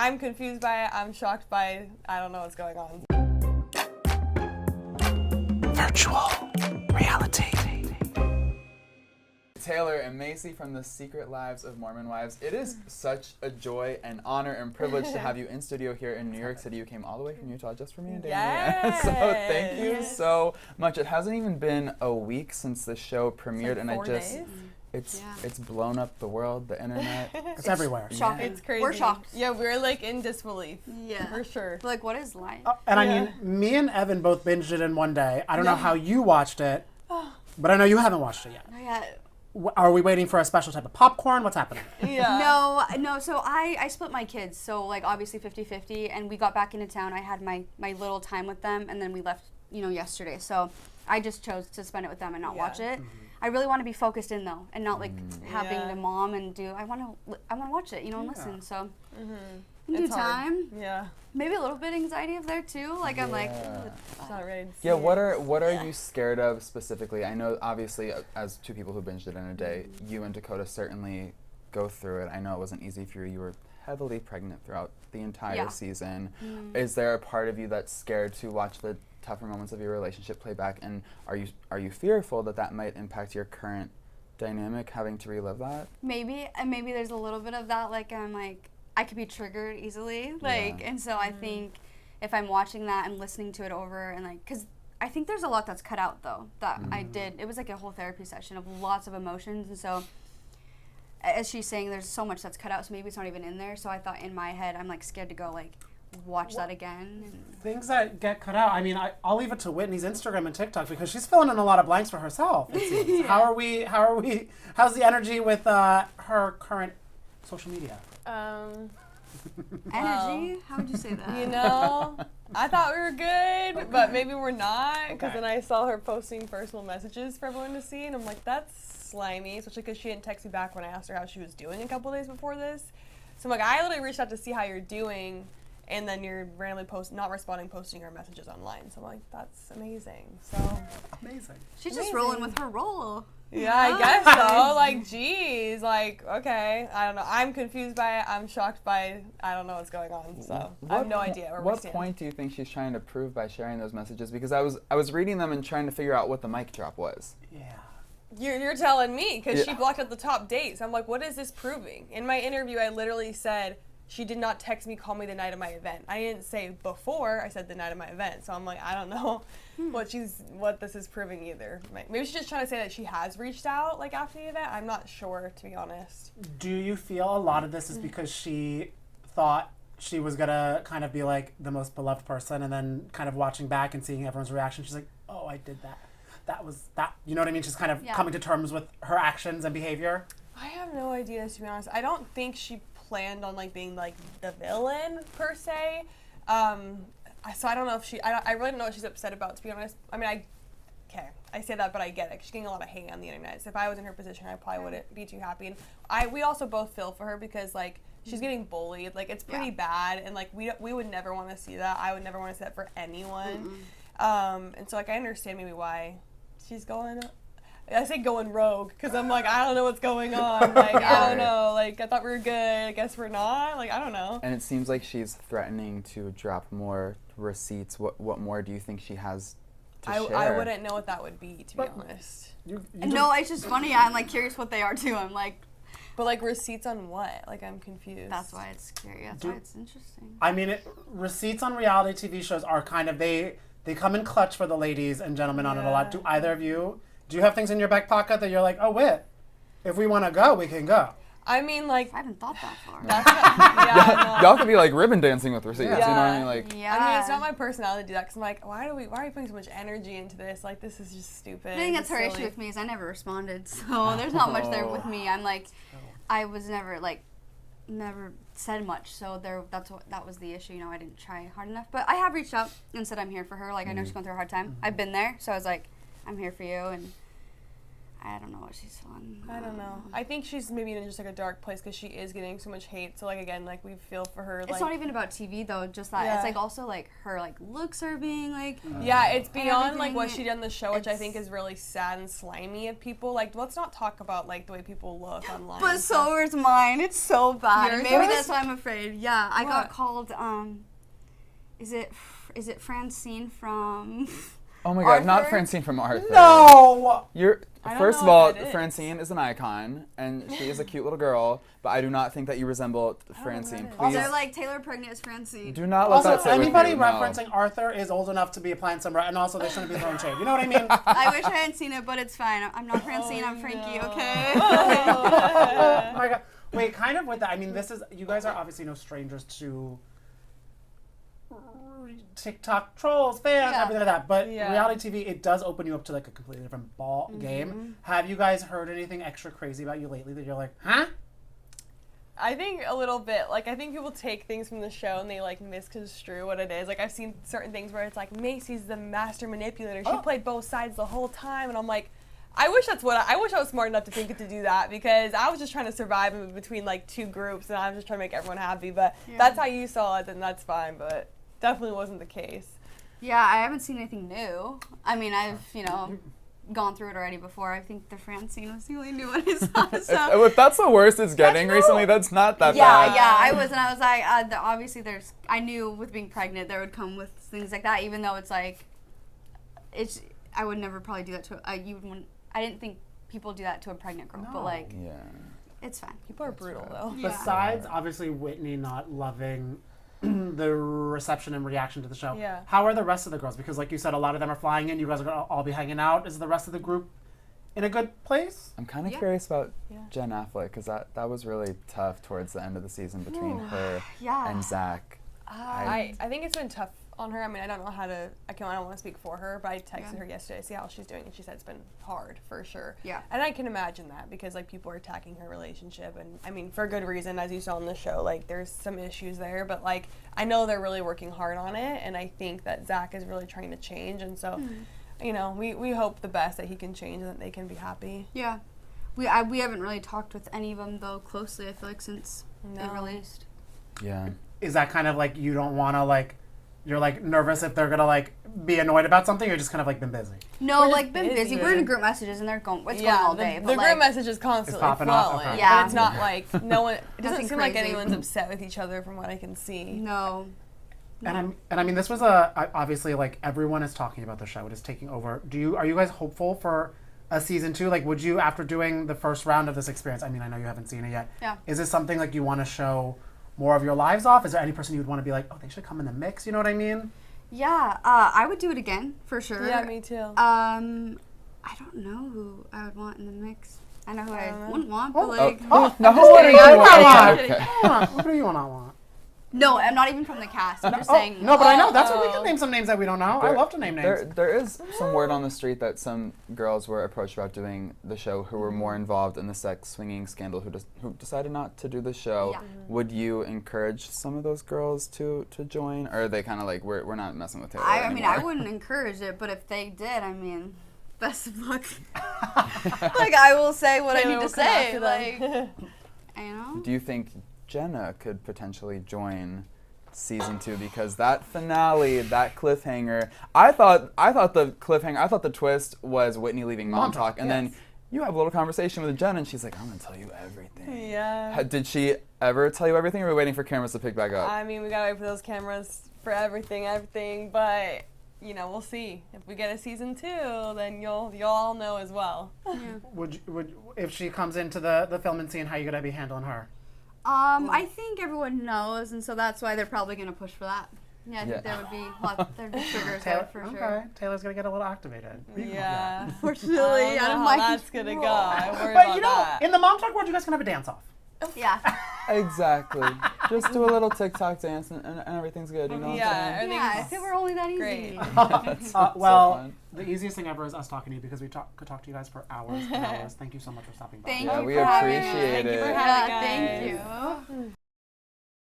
I'm confused by it. I'm shocked by it. I don't know what's going on. Virtual reality. Taylor and Mayci from the Secret Lives of Mormon Wives. It is such a joy and honor and privilege to have you in studio here in New York City. You came all the way from Utah just for me and Danny. Yes. So thank you so much. It hasn't even been a week since the show premiered, like and 4 days? It's blown up the world, the internet. It's everywhere. Shocking. It's crazy. We're shocked. Yeah, we're like in disbelief. Yeah. For sure. Like, what is life? And I mean, me and Evan both binged it in one day. I don't know how you watched it, but I know you haven't watched it yet. Yeah. Are we waiting for a special type of popcorn? What's happening? Yeah. No, so I split my kids, so like obviously 50-50, and we got back into town. I had my little time with them, and then we left, yesterday. So I just chose to spend it with them and not watch it. I really want to be focused in though, and not like having the mom and I want to watch it, and listen. So in due time. Yeah. Maybe a little bit anxiety of there too. Like I'm like, It's not ready to see Yeah, it. what are you scared of specifically? I know obviously as two people who binged it in a day, you and Dakota certainly go through it. I know it wasn't easy for you. You were heavily pregnant throughout the entire season. Is there a part of you that's scared to watch the tougher moments of your relationship play back, and are you fearful that might impact your current dynamic, having to relive that? maybe there's a little bit of that. Like I'm like, I could be triggered easily, and so I think if I'm watching that and listening to it over and because I think there's a lot that's cut out though that I did. It was like a whole therapy session of lots of emotions, and so as she's saying, there's so much that's cut out, so maybe it's not even in there. So I thought in my head, I'm like scared to go watch that again. Things that get cut out. I mean, I'll leave it to Whitney's Instagram and TikTok because she's filling in a lot of blanks for herself. It seems. How are we? How's the energy with her current social media? Energy? How would you say that? I thought we were good, but maybe we're not, because then I saw her posting personal messages for everyone to see, and I'm like, that's slimy, especially because she didn't text me back when I asked her how she was doing a couple days before this. So I'm like, I literally reached out to see how you're doing, and then you're randomly not responding, posting her messages online. So I'm like, that's amazing. So Amazing. She's just rolling with her role. yeah, I guess so. Like, geez, okay, I don't know. I'm confused by it. I'm shocked by it. I don't know what's going on. So I have no idea where we What stand. point do you think she's trying to prove by sharing those messages? Because I was reading them and trying to figure out what the mic drop was. Yeah. You're telling me, because she blocked out the top dates. I'm like, what is this proving? In my interview, I literally said she did not text me, call me the night of my event. I didn't say before, I said the night of my event. So I'm like, I don't know what this is proving either. Maybe she's just trying to say that she has reached out after the event. I'm not sure, to be honest. Do you feel a lot of this is because she thought she was gonna kind of be like the most beloved person, and then kind of watching back and seeing everyone's reaction, she's like, oh, I did that. That was that. You know what I mean? She's kind of coming to terms with her actions and behavior. I have no idea, to be honest. I don't think she planned on being the villain per se. So I don't know if I really don't know what she's upset about, to be honest. I mean, I say that, but I get it. She's getting a lot of hate on the internet. So if I was in her position, I probably wouldn't be too happy. And we also both feel for her because she's getting bullied. It's pretty bad, and we would never want to see that. I would never want to see that for anyone. And so I understand maybe why she's going. I say going rogue because I'm like, I don't know what's going on. I don't know. I thought we were good. I guess we're not. I don't know. And it seems like she's threatening to drop more receipts. What more do you think she has to share? I wouldn't know what that would be, to be honest. No, it's just funny. I'm curious what they are too. I'm like, but receipts on what? I'm confused. That's why it's scary. That's why it's interesting. I mean, receipts on reality TV shows are kind of they come in clutch for the ladies and gentlemen on it a lot. Do either of you? Do you have things in your back pocket that you're like, oh, wait, if we want to go, we can go? I mean, I haven't thought that far. Y'all could be ribbon dancing with receipts. You know what I mean? Yeah. I mean, it's not my personality to do that because I'm like, why are you putting so much energy into this? This is just stupid. I think that's her issue with me is I never responded, so there's not much there with me. I'm I was never never said much, so that was the issue. I didn't try hard enough, but I have reached out and said I'm here for her. I know she's going through a hard time. I've been there, so I was like, I'm here for you, and I don't know what she's feeling. I don't know. I think she's maybe in just like a dark place because she is getting so much hate. So like again, like we feel for her. It's like, not even about TV though. Just that it's like also like her like looks are being like. Yeah, it's beyond like what everything. she did on the show, which I think is really sad and slimy of people. Like, let's not talk about like the way people look online. But so is mine. It's so bad. Yours Maybe is? that's why I'm afraid. Yeah, I got What? called. Is it Francine from? Oh my God, not Arthur? Francine from Arthur. No! You're I don't first of know all, if it is. Francine is an icon, and she is a cute little girl. But I do not think that you resemble Francine. that is. Please They're like Taylor pregnant as Francine. do not let Also, that sit anybody with you. No. referencing Arthur is old enough to be applying some, and also they shouldn't be throwing shade. You know what I mean? I wish I hadn't seen it, but it's fine. I'm not Francine. I'm Frankie. no. Okay. Oh my God. Wait, kind of with that. I mean, this is, you guys are obviously no strangers to TikTok trolls, fans, Yeah. everything like that. But Yeah. reality TV, it does open you up to like a completely different ball game. Have you guys heard anything extra crazy about you lately that you're like, huh? I think a little bit. Like, I think people take things from the show and they, like, misconstrue what it is. Like, I've seen certain things where it's like, Macy's the master manipulator. She played both sides the whole time. And I'm like, I wish I was smart enough to think to do that because I was just trying to survive in between, like, two groups and I was just trying to make everyone happy. But that's how you saw it, then that's fine. But definitely wasn't the case. Yeah, I haven't seen anything new. I mean, I've gone through it already before. I think the Francine was the only new one I saw. So. If that's the worst it's getting recently, that's not that Yeah, bad. yeah, I was like, obviously I knew with being pregnant there would come with things like that, even though it's like, I would never probably do that to, I didn't think people do that to a pregnant girl, but like, Yeah. it's fine. People are brutal, though. Yeah. Besides, obviously, Whitney not loving the reception and reaction to the show, Yeah. how are the rest of the girls? Because like you said, a lot of them are flying in. You guys are going to all be hanging out. Is the rest of the group in a good place? I'm kind of Yeah. curious about Yeah. Jen Affleck because that was really tough towards the end of the season between her Yeah. and Zach. I think it's been tough on her. I mean, I don't know how to, I don't want to speak for her, but I texted her yesterday to see how she's doing, and she said it's been hard, for sure. Yeah. And I can imagine that, because, like, people are attacking her relationship, and, I mean, for good reason, as you saw on the show, like, there's some issues there, but, like, I know they're really working hard on it, and I think that Zach is really trying to change, and so, you know, we hope the best that he can change and that they can be happy. Yeah. We haven't really talked with any of them, though, closely, I feel like, since they No. released. Yeah. Is that kind of like you don't want to like, you're like nervous if they're going to like be annoyed about something, or just kind of like been busy? No, We're just like, been busy. busy. We're in group messages, and it's going all day. The group message is constantly popping flowing. off, okay. Yeah. But it's not like, no one, it doesn't Nothing seem like crazy. anyone's upset with each other from what I can see. No. And I mean, this was obviously like everyone is talking about the show. It is taking over. Are you guys hopeful for a season 2? Like, would you, after doing the first round of this experience, I mean, I know you haven't seen it yet. Yeah. Is this something like you want to show more of your lives off? Is there any person you would want to be like, oh, they should come in the mix? You know what I mean? Yeah, I would do it again, for sure. Yeah, me too. I don't know who I would want in the mix. I know who I wouldn't want, but Oh, like... Now who just would kidding. you I'm want? not. Okay. Come on, who do you not want? No, I'm not even from the cast. I'm just Oh, saying... no, but I know. That's what we can name some names that we don't know. I There- love to name names. There is some word on the street that some girls were approached about doing the show who were more involved in the sex swinging scandal who decided not to do the show. Yeah. Would you encourage some of those girls to join, or are they kind of like we're not messing with Taylor I mean, I anymore? wouldn't encourage it, but if they did, I mean, best of luck. Like, I will say what I Taylor need to will come say. after Like, them. you know? Do you think Jenna could potentially join season 2? Because that finale, that cliffhanger, I thought the twist was Whitney leaving Mom Talk, and then you have a little conversation with Jenna, and she's like, I'm gonna tell you everything. Yeah. Did she ever tell you everything, or are we waiting for cameras to pick back up? I mean, we gotta wait for those cameras for everything, but you know, we'll see. If we get a season 2, then you'll all know as well. Yeah. Would if she comes into the filming scene, how you gonna be handling her? I think everyone knows, and so that's why they're probably going to push for that. Yeah, I think there would be there'd be triggers there for sure. Taylor's gonna get a little activated. Yeah. Unfortunately, I out don't of know my how that's gonna go. control. I worry But about you know, that. in the Mom Talk world, you guys can have a dance off. Yeah. Exactly. Just do a little TikTok dance, and everything's good. You know what I'm saying? everything's Yeah, if it were only that easy. great. That's so Well, fun. the easiest thing ever is us talking to you because we could talk to you guys for hours and hours. Thank you so much for stopping by. Thank Yeah, you we for having appreciate us. it. for Yeah, having thank us. you.